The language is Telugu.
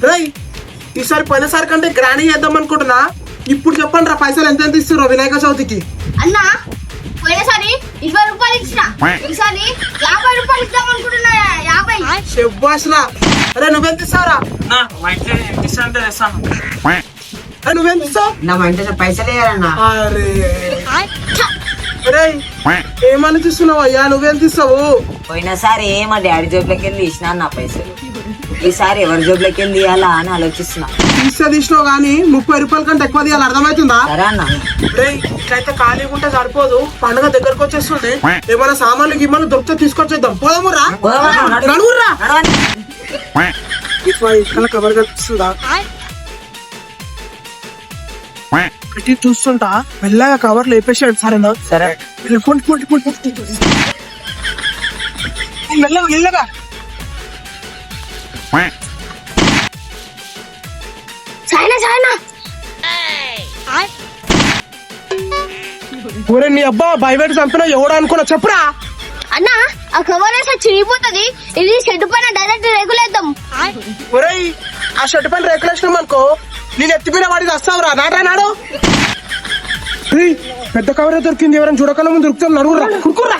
రేయ్ ఈసారి పోయినసారి కంటే గ్రాండ్ చేద్దాం అనుకుంటున్నా. ఇప్పుడు చెప్పండి రా, పైసలు ఎంత ఎంత ఇస్తున్నారు వినాయక చవితికి? అన్నా పోయినసారి 20 రూపాయలు ఇచ్చిన, ఈసారి 50 రూపాయలు ఇద్దాం అనుకుంటున్నా. 50. శబ్బాష్ రా. అరే నువ్వెంత ఇస్తావురా? మా ఇంట్లో ఎంత ఇస్తానంటే తెస్తాను. అరే నువ్వెంత ఇస్తావు? నా మా ఇంట్లో పైసలు వేయాలన్నా. అరే రేయ్ ఏమని తీస్తున్నావు అయ్యా? నువ్వెంత ఇస్తావు? పోయినసారి మా డాడీ జోబులోకి వెళ్ళి తీసినా నా పైసలు. ఈసారి ఎవరి జోబులోకి వెళ్ళి తీయాలా అని ఆలోచిస్తున్నా. తీసినావు కానీ 30 రూపాయల కంటే ఎక్కువ తీయాలి, అర్థమవుతుందా? సరే అన్న. రేయ్ ఇట్లయితే ఖాళీగా ఉంటే సరిపోదు, పండుగ దగ్గరకు వచ్చేస్తుంది. ఏమైనా సామాన్లు గిమ్మలు దొరికితే తీసుకొచ్చేద్దాం. పోదామురా, నడువురా. ఇక్కడ కవర్ కనిపిస్తుందా? పెట్టి చూస్తుంటా, మెల్లగా కవర్ లేపేసాడు. సరేనా? సరే. మెల్లగా మెల్లగా. చాయనా ఒరే నీ అబ్బా భయపెట్టి చంపినా ఎవడు అనుకున్నా చెప్పురా. అన్న ఆ కవర్ వేస్తే చిరిగిపోతుంది. ఇది షెడ్ పైన డైరెక్ట్ రేగులేద్దాం. ఒరేయ్ ఆ షర్ట్ పైన రేకులేసినాం అనుకో, నేను ఎత్తిపోయిన వాడికి వస్తావురా. నాడా నాడు. పెద్ద కవరే దొరికింది, ఎవరైనా చూడకన్నా ముందు దొరుకుతాం. నడువురా, కురుకురా.